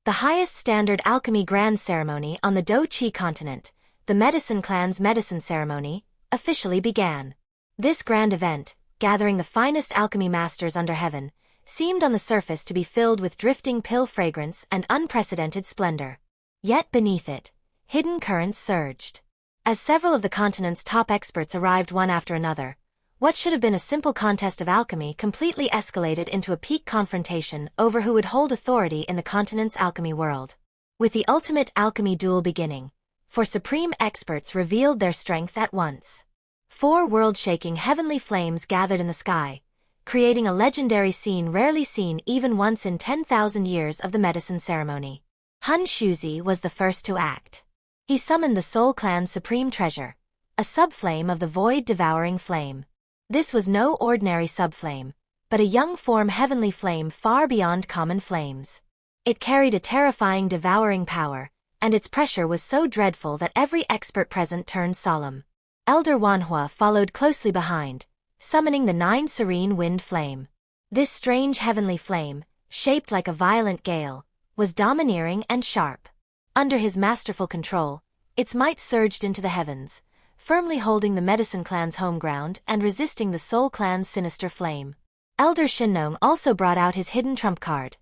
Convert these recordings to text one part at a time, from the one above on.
The highest standard alchemy grand ceremony on the Do-Chi continent, the Medicine Clan's medicine ceremony, officially began. This grand event, gathering the finest alchemy masters under heaven, seemed on the surface to be filled with drifting pill fragrance and unprecedented splendor. Yet beneath it, hidden currents surged. As several of the continent's top experts arrived one after another, what should have been a simple contest of alchemy completely escalated into a peak confrontation over who would hold authority in the continent's alchemy world. With the ultimate alchemy duel beginning, four supreme experts revealed their strength at once. Four world-shaking heavenly flames gathered in the sky, creating a legendary scene rarely seen even once in 10,000 years of the medicine ceremony. Han Shuzi was the first to act. He summoned the Soul Clan's supreme treasure, a subflame of the void-devouring flame. This was no ordinary subflame, but a young form heavenly flame far beyond common flames. It carried a terrifying devouring power, and its pressure was so dreadful that every expert present turned solemn. Elder Wanhua followed closely behind, summoning the 9 serene wind flame. This strange heavenly flame, shaped like a violent gale, was domineering and sharp. Under his masterful control, its might surged into the heavens, firmly holding the Medicine Clan's home ground and resisting the Soul Clan's sinister flame. Elder Shinnong also brought out his hidden trump card.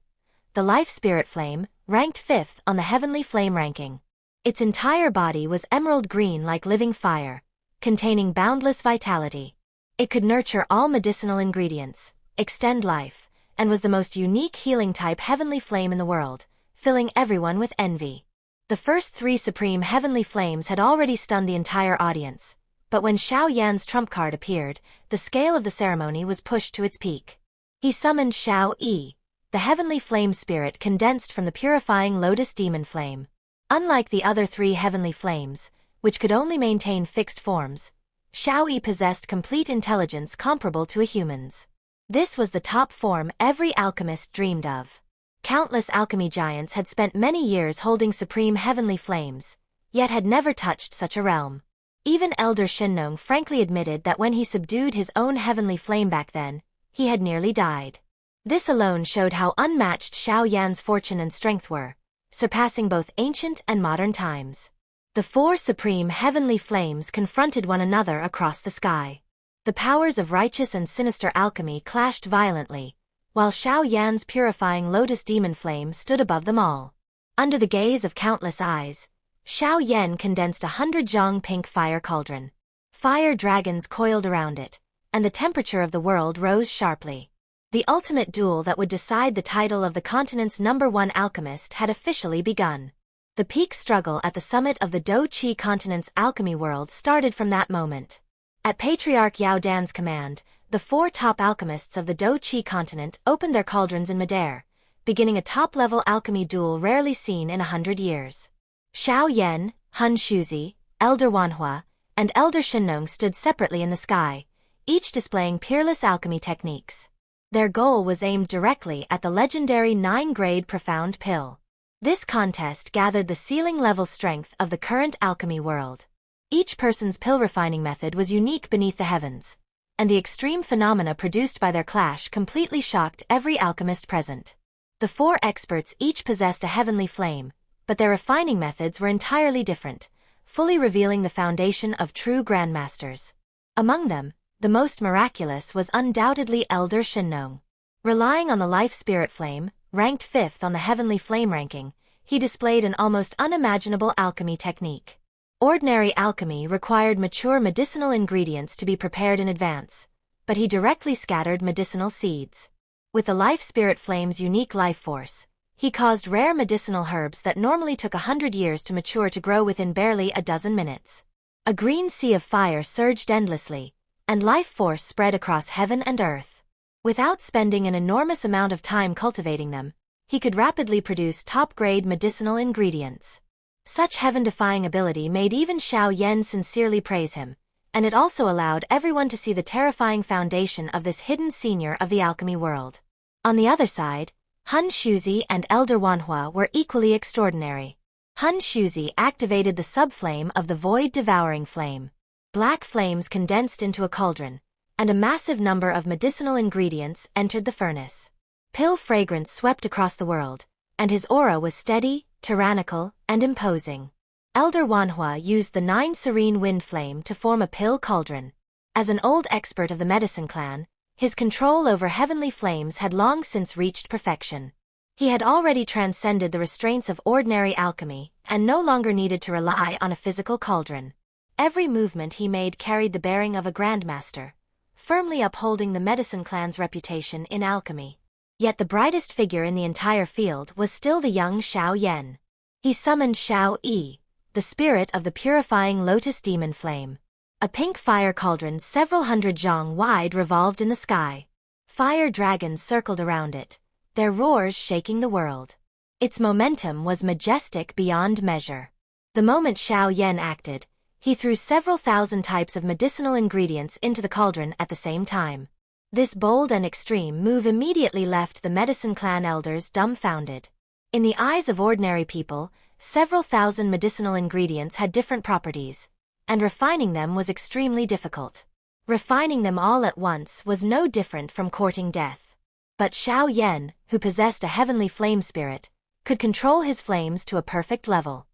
The Life Spirit Flame, ranked 5th on the Heavenly Flame ranking. Its entire body was emerald green like living fire, containing boundless vitality. It could nurture all medicinal ingredients, extend life, and was the most unique healing-type heavenly flame in the world, filling everyone with envy. The first 3 supreme heavenly flames had already stunned the entire audience, but when Xiao Yan's trump card appeared, the scale of the ceremony was pushed to its peak. He summoned Xiao Yi, the heavenly flame spirit condensed from the purifying lotus demon flame. Unlike the other 3 heavenly flames, which could only maintain fixed forms, Xiao Yi possessed complete intelligence comparable to a human's. This was the top form every alchemist dreamed of. Countless alchemy giants had spent many years holding supreme heavenly flames, yet had never touched such a realm. Even Elder Shinnong frankly admitted that when he subdued his own heavenly flame back then, he had nearly died. This alone showed how unmatched Xiao Yan's fortune and strength were, surpassing both ancient and modern times. The 4 supreme heavenly flames confronted one another across the sky. The powers of righteous and sinister alchemy clashed violently, while Xiao Yan's purifying lotus demon flame stood above them all. Under the gaze of countless eyes, Xiao Yan condensed 100 zhong pink fire cauldron. Fire dragons coiled around it, and the temperature of the world rose sharply. The ultimate duel that would decide the title of the continent's #1 alchemist had officially begun. The peak struggle at the summit of the Do-Chi continent's alchemy world started from that moment. At Patriarch Yao Dan's command, the 4 top alchemists of the Do-Chi continent opened their cauldrons in midair, beginning a top-level alchemy duel rarely seen in 100 years. Xiao Yan, Han Shuzi, Elder Wanhua, and Elder Shinnong stood separately in the sky, each displaying peerless alchemy techniques. Their goal was aimed directly at the legendary 9-grade profound pill. This contest gathered the ceiling-level strength of the current alchemy world. Each person's pill refining method was unique beneath the heavens, and the extreme phenomena produced by their clash completely shocked every alchemist present. The 4 experts each possessed a heavenly flame, but their refining methods were entirely different, fully revealing the foundation of true grandmasters. Among them, the most miraculous was undoubtedly Elder Shinnong. Relying on the life spirit flame, ranked 5th on the heavenly flame ranking, he displayed an almost unimaginable alchemy technique. Ordinary alchemy required mature medicinal ingredients to be prepared in advance, but he directly scattered medicinal seeds. With the life spirit flame's unique life force, he caused rare medicinal herbs that normally took 100 years to mature to grow within barely a dozen minutes. A green sea of fire surged endlessly, and life force spread across heaven and earth. Without spending an enormous amount of time cultivating them, he could rapidly produce top-grade medicinal ingredients. Such heaven-defying ability made even Xiao Yan sincerely praise him, and it also allowed everyone to see the terrifying foundation of this hidden senior of the alchemy world. On the other side, Han Shuzi and Elder Wanhua were equally extraordinary. Han Shuzi activated the subflame of the void-devouring flame. Black flames condensed into a cauldron, and a massive number of medicinal ingredients entered the furnace. Pill fragrance swept across the world, and his aura was steady, tyrannical, and imposing. Elder Wanhua used the 9 serene wind flame to form a pill cauldron. As an old expert of the medicine clan, his control over heavenly flames had long since reached perfection. He had already transcended the restraints of ordinary alchemy, and no longer needed to rely on a physical cauldron. Every movement he made carried the bearing of a grandmaster, firmly upholding the medicine clan's reputation in alchemy. Yet the brightest figure in the entire field was still the young Xiao Yan. He summoned Xiao Yi, the spirit of the purifying lotus demon flame. A pink fire cauldron several hundred zhang wide revolved in the sky. Fire dragons circled around it, their roars shaking the world. Its momentum was majestic beyond measure. The moment Xiao Yan acted, he threw several thousand types of medicinal ingredients into the cauldron at the same time. This bold and extreme move immediately left the medicine clan elders dumbfounded. In the eyes of ordinary people, several thousand medicinal ingredients had different properties, and refining them was extremely difficult. Refining them all at once was no different from courting death. But Xiao Yan, who possessed a heavenly flame spirit, could control his flames to a perfect level.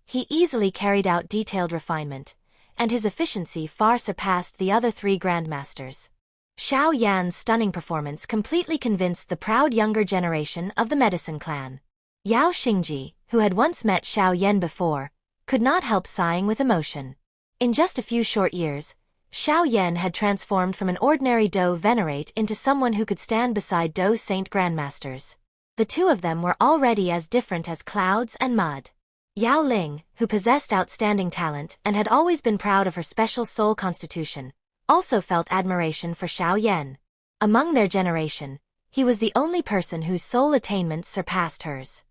He easily carried out detailed refinement, and his efficiency far surpassed the other 3 grandmasters. Xiao Yan's stunning performance completely convinced the proud younger generation of the medicine clan. Yao Xingji, who had once met Xiao Yan before, could not help sighing with emotion. In just a few short years, Xiao Yan had transformed from an ordinary Dou venerate into someone who could stand beside Dou saint grandmasters. The two of them were already as different as clouds and mud. Yao Ling, who possessed outstanding talent and had always been proud of her special soul constitution, also felt admiration for Xiao Yan. Among their generation, he was the only person whose soul attainments surpassed hers.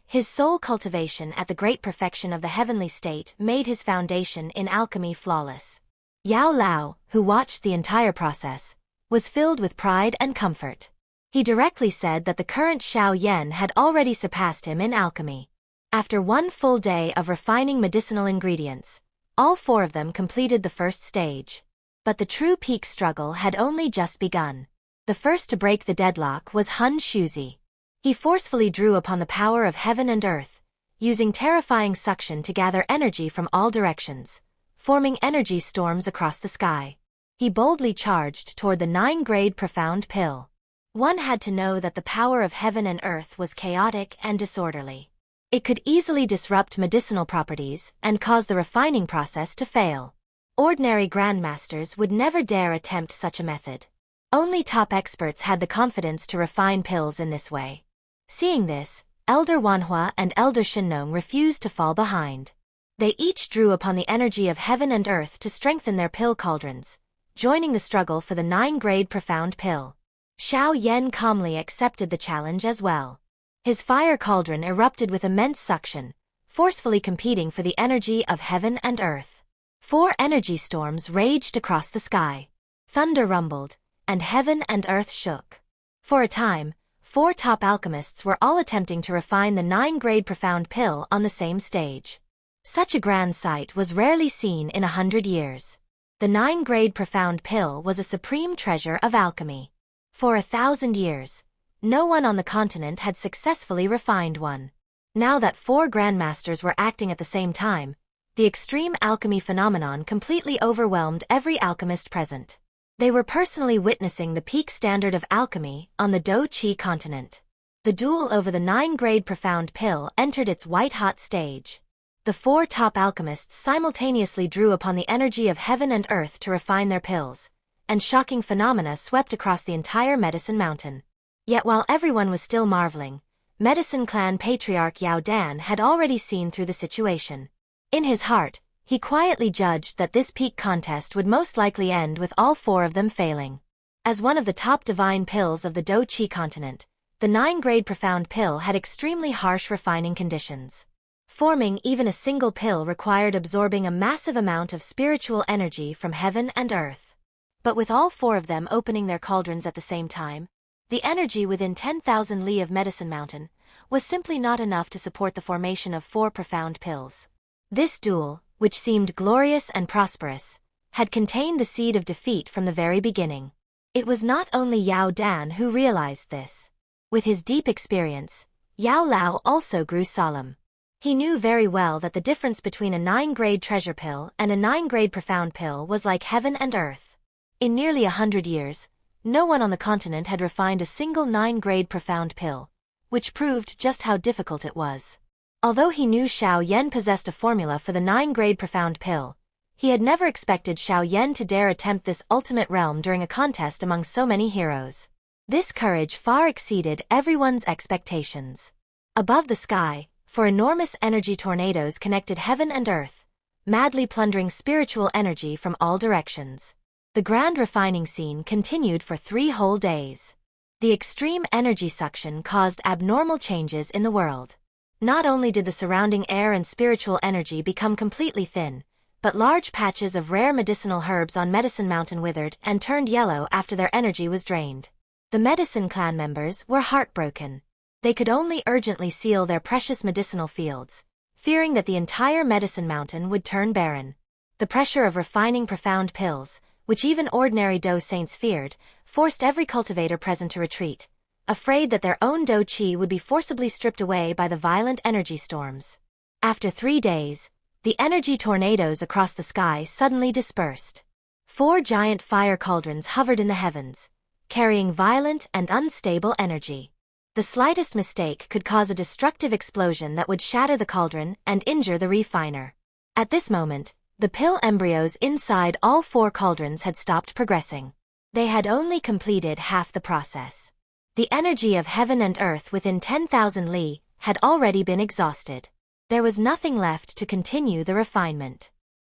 His soul cultivation at the great perfection of the heavenly state made his foundation in alchemy flawless. Yao Lao, who watched the entire process, was filled with pride and comfort. He directly said that the current Xiao Yan had already surpassed him in alchemy. After one full day of refining medicinal ingredients, all 4 of them completed the first stage. But the true peak struggle had only just begun. The first to break the deadlock was Hun Shuzi. He forcefully drew upon the power of heaven and earth, using terrifying suction to gather energy from all directions, forming energy storms across the sky. He boldly charged toward the 9-grade profound pill. One had to know that the power of heaven and earth was chaotic and disorderly. It could easily disrupt medicinal properties and cause the refining process to fail. Ordinary grandmasters would never dare attempt such a method. Only top experts had the confidence to refine pills in this way. Seeing this, Elder Wanhua and Elder Shinnong refused to fall behind. They each drew upon the energy of heaven and earth to strengthen their pill cauldrons, joining the struggle for the 9-grade profound pill. Xiao Yan calmly accepted the challenge as well. His fire cauldron erupted with immense suction, forcefully competing for the energy of heaven and earth. 4 energy storms raged across the sky. Thunder rumbled, and heaven and earth shook. For a time, 4 top alchemists were all attempting to refine the 9-grade profound pill on the same stage. Such a grand sight was rarely seen in 100 years. The 9-grade profound pill was a supreme treasure of alchemy. For 1,000 years, no one on the continent had successfully refined one. Now that 4 grandmasters were acting at the same time, the extreme alchemy phenomenon completely overwhelmed every alchemist present. They were personally witnessing the peak standard of alchemy on the Dou Qi continent. The duel over the 9-grade profound pill entered its white-hot stage. The 4 top alchemists simultaneously drew upon the energy of heaven and earth to refine their pills, and shocking phenomena swept across the entire Medicine Mountain. Yet while everyone was still marveling, Medicine Clan Patriarch Yao Dan had already seen through the situation. In his heart, he quietly judged that this peak contest would most likely end with all 4 of them failing. As one of the top divine pills of the Dou Qi continent, the 9-grade profound pill had extremely harsh refining conditions. Forming even a single pill required absorbing a massive amount of spiritual energy from heaven and earth. But with all 4 of them opening their cauldrons at the same time, the energy within 10,000 li of Medicine Mountain was simply not enough to support the formation of 4 profound pills. This duel, which seemed glorious and prosperous, had contained the seed of defeat from the very beginning. It was not only Yao Dan who realized this. With his deep experience, Yao Lao also grew solemn. He knew very well that the difference between a 9-grade treasure pill and a 9-grade profound pill was like heaven and earth. In nearly 100 years, no one on the continent had refined a single 9-grade profound pill, which proved just how difficult it was. Although he knew Xiao Yan possessed a formula for the 9-grade profound pill, he had never expected Xiao Yan to dare attempt this ultimate realm during a contest among so many heroes. This courage far exceeded everyone's expectations. Above the sky, for enormous energy tornadoes connected heaven and earth, madly plundering spiritual energy from all directions. The grand refining scene continued for 3 whole days. The extreme energy suction caused abnormal changes in the world. Not only did the surrounding air and spiritual energy become completely thin, but large patches of rare medicinal herbs on Medicine Mountain withered and turned yellow after their energy was drained. The Medicine Clan members were heartbroken. They could only urgently seal their precious medicinal fields, fearing that the entire Medicine Mountain would turn barren. The pressure of refining profound pills, which even ordinary Do saints feared, forced every cultivator present to retreat, afraid that their own Do Qi would be forcibly stripped away by the violent energy storms. After 3 days, the energy tornadoes across the sky suddenly dispersed. 4 giant fire cauldrons hovered in the heavens, carrying violent and unstable energy. The slightest mistake could cause a destructive explosion that would shatter the cauldron and injure the refiner. At this moment, the pill embryos inside all 4 cauldrons had stopped progressing. They had only completed half the process. The energy of heaven and earth within 10,000 li had already been exhausted. There was nothing left to continue the refinement.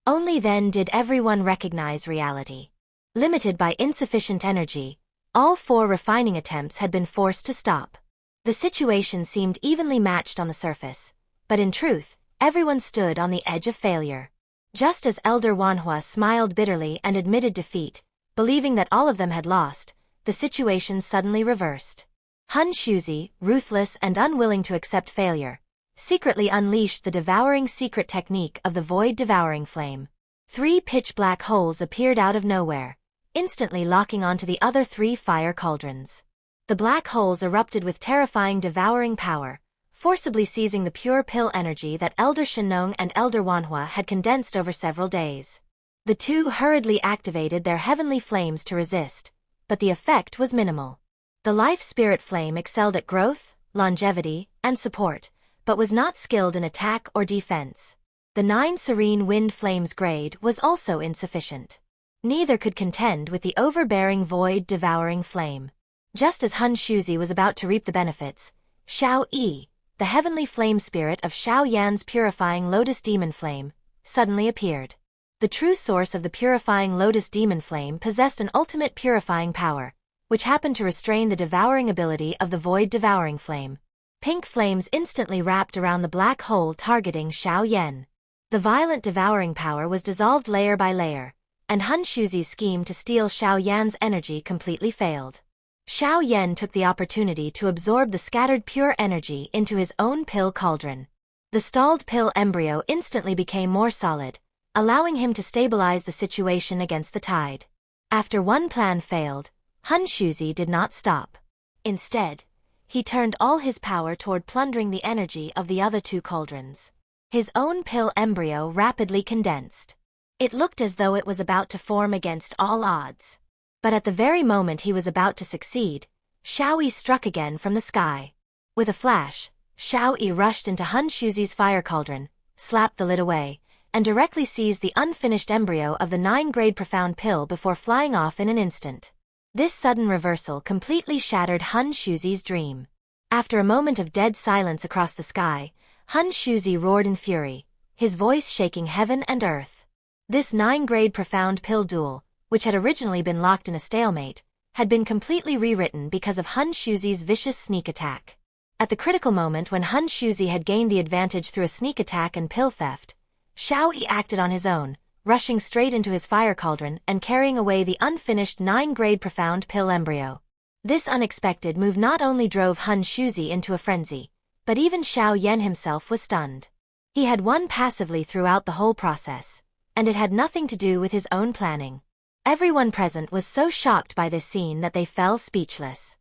Only then did everyone recognize reality. Limited by insufficient energy, all 4 refining attempts had been forced to stop. The situation seemed evenly matched on the surface, but in truth, everyone stood on the edge of failure. Just as Elder Wanhua smiled bitterly and admitted defeat, believing that all of them had lost, the situation suddenly reversed. Han Shuzi, ruthless and unwilling to accept failure, secretly unleashed the devouring secret technique of the void devouring flame. 3 pitch-black holes appeared out of nowhere, instantly locking onto the other 3 fire cauldrons. The black holes erupted with terrifying devouring power, forcibly seizing the pure pill energy that Elder Shenong and Elder Wanhua had condensed over several days. The 2 hurriedly activated their heavenly flames to resist, but the effect was minimal. The life spirit flame excelled at growth, longevity, and support, but was not skilled in attack or defense. The 9 serene wind flames grade was also insufficient. Neither could contend with the overbearing void devouring flame. Just as Han Shuzi was about to reap the benefits, Xiao Yi, the heavenly flame spirit of Xiao Yan's purifying lotus demon flame, suddenly appeared. The true source of the purifying lotus demon flame possessed an ultimate purifying power, which happened to restrain the devouring ability of the void devouring flame. Pink flames instantly wrapped around the black hole targeting Xiao Yan. The violent devouring power was dissolved layer by layer, and Han Shuzi's scheme to steal Xiao Yan's energy completely failed. Xiao Yan took the opportunity to absorb the scattered pure energy into his own pill cauldron. The stalled pill embryo instantly became more solid, allowing him to stabilize the situation against the tide. After one plan failed, Han Shuzi did not stop. Instead, he turned all his power toward plundering the energy of the other 2 cauldrons. His own pill embryo rapidly condensed. It looked as though it was about to form against all odds. But at the very moment he was about to succeed, Xiao Yi struck again from the sky. With a flash, Xiao Yi rushed into Han Shuzi's fire cauldron, slapped the lid away, and directly seized the unfinished embryo of the 9-grade profound pill before flying off in an instant. This sudden reversal completely shattered Han Shuzi's dream. After a moment of dead silence across the sky, Han Shuzi roared in fury, his voice shaking heaven and earth. This 9-grade profound pill duel, which had originally been locked in a stalemate, had been completely rewritten because of Han Shuzi's vicious sneak attack. At the critical moment when Han Shuzi had gained the advantage through a sneak attack and pill theft, Xiao Yi acted on his own, rushing straight into his fire cauldron and carrying away the unfinished 9-grade profound pill embryo. This unexpected move not only drove Han Shuzi into a frenzy, but even Xiao Yan himself was stunned. He had won passively throughout the whole process, and it had nothing to do with his own planning. Everyone present was so shocked by this scene that they fell speechless.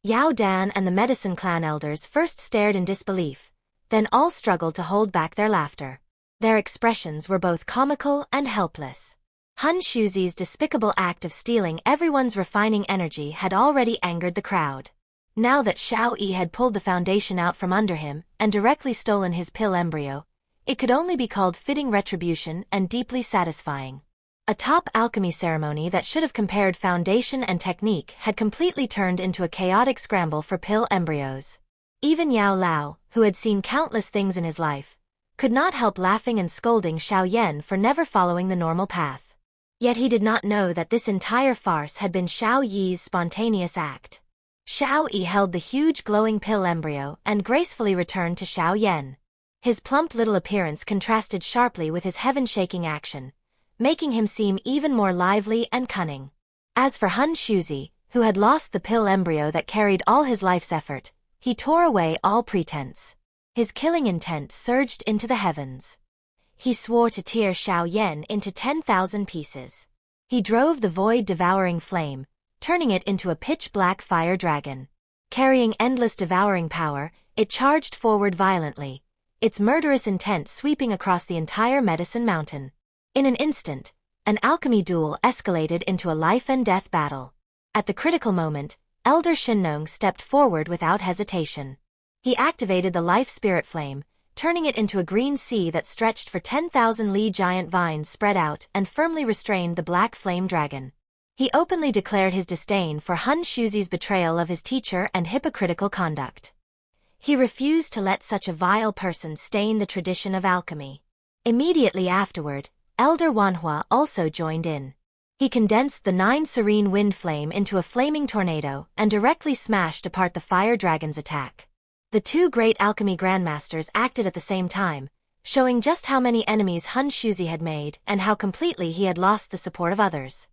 Yao Dan and the medicine clan elders first stared in disbelief, then all struggled to hold back their laughter. Their expressions were both comical and helpless. Han Shuzi's despicable act of stealing everyone's refining energy had already angered the crowd. Now that Xiao Yi had pulled the foundation out from under him and directly stolen his pill embryo, it could only be called fitting retribution and deeply satisfying. A top alchemy ceremony that should have compared foundation and technique had completely turned into a chaotic scramble for pill embryos. Even Yao Lao, who had seen countless things in his life, could not help laughing and scolding Xiao Yan for never following the normal path. Yet he did not know that this entire farce had been Xiao Yi's spontaneous act. Xiao Yi held the huge glowing pill embryo and gracefully returned to Xiao Yan. His plump little appearance contrasted sharply with his heaven-shaking action, making him seem even more lively and cunning. As for Han Shuzi, who had lost the pill embryo that carried all his life's effort, he tore away all pretense. His killing intent surged into the heavens. He swore to tear Xiao Yan into 10,000 pieces. He drove the void-devouring flame, turning it into a pitch-black fire dragon. Carrying endless devouring power, it charged forward violently, its murderous intent sweeping across the entire Medicine Mountain. In an instant, an alchemy duel escalated into a life-and-death battle. At the critical moment, Elder Shinnong stepped forward without hesitation. He activated the life spirit flame, turning it into a green sea that stretched for 10,000 li. Giant vines spread out and firmly restrained the black flame dragon. He openly declared his disdain for Han Shuzi's betrayal of his teacher and hypocritical conduct. He refused to let such a vile person stain the tradition of alchemy. Immediately afterward, Elder Wanhua also joined in. He condensed the 9 serene wind flame into a flaming tornado and directly smashed apart the fire dragon's attack. The two great alchemy grandmasters acted at the same time, showing just how many enemies Han Shuzi had made and how completely he had lost the support of others.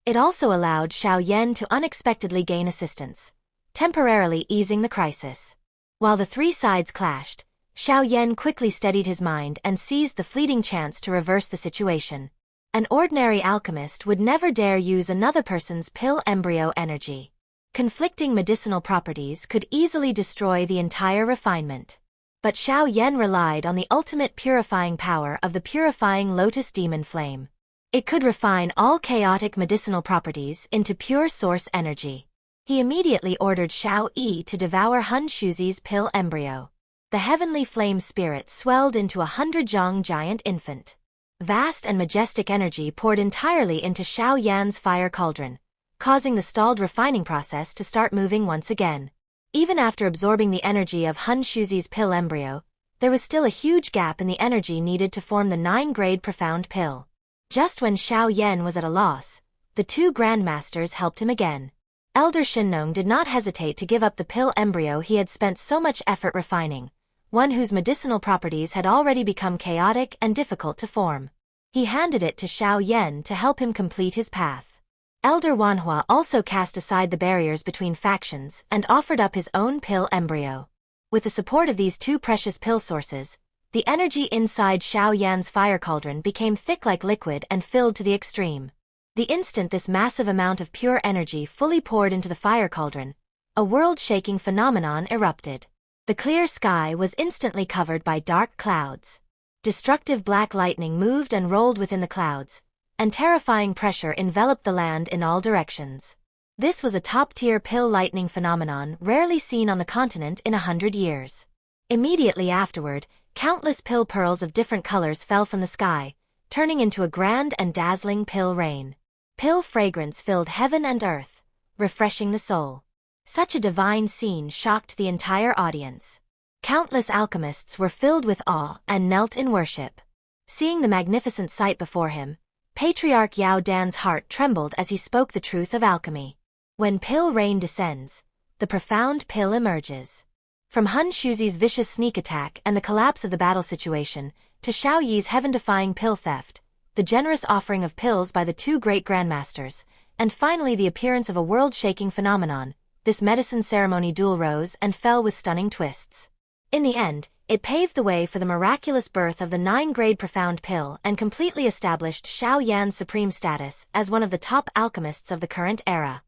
It also allowed Xiao Yan to unexpectedly gain assistance, temporarily easing the crisis. While the three sides clashed, Xiao Yan quickly steadied his mind and seized the fleeting chance to reverse the situation. An ordinary alchemist would never dare use another person's pill embryo energy. Conflicting medicinal properties could easily destroy the entire refinement. But Xiao Yan relied on the ultimate purifying power of the purifying lotus demon flame. It could refine all chaotic medicinal properties into pure source energy. He immediately ordered Xiao Yi to devour Han Shuzi's pill embryo. The heavenly flame spirit swelled into a 100-zhong giant infant. Vast and majestic energy poured entirely into Xiao Yan's fire cauldron, causing the stalled refining process to start moving once again. Even after absorbing the energy of Han Shuzi's pill embryo, there was still a huge gap in the energy needed to form the 9-grade profound pill. Just when Xiao Yan was at a loss, the two grandmasters helped him again. Elder Shinnong did not hesitate to give up the pill embryo he had spent so much effort refining, one whose medicinal properties had already become chaotic and difficult to form. He handed it to Xiao Yan to help him complete his path. Elder Wanhua also cast aside the barriers between factions and offered up his own pill embryo. With the support of these two precious pill sources, the energy inside Xiao Yan's fire cauldron became thick like liquid and filled to the extreme. The instant this massive amount of pure energy fully poured into the fire cauldron, a world-shaking phenomenon erupted. The clear sky was instantly covered by dark clouds. Destructive black lightning moved and rolled within the clouds, and terrifying pressure enveloped the land in all directions. This was a top-tier pill lightning phenomenon rarely seen on the continent in 100 years. Immediately afterward, countless pill pearls of different colors fell from the sky, turning into a grand and dazzling pill rain. Pill fragrance filled heaven and earth, refreshing the soul. Such a divine scene shocked the entire audience. Countless alchemists were filled with awe and knelt in worship. Seeing the magnificent sight before him, Patriarch Yao Dan's heart trembled as he spoke the truth of alchemy. When pill rain descends, the profound pill emerges. From Han Shuzi's vicious sneak attack and the collapse of the battle situation, to Xiao Yi's heaven-defying pill theft, the generous offering of pills by the two great grandmasters, and finally the appearance of a world-shaking phenomenon, this medicine ceremony duel rose and fell with stunning twists. In the end, it paved the way for the miraculous birth of the 9-grade profound pill and completely established Xiao Yan's supreme status as one of the top alchemists of the current era.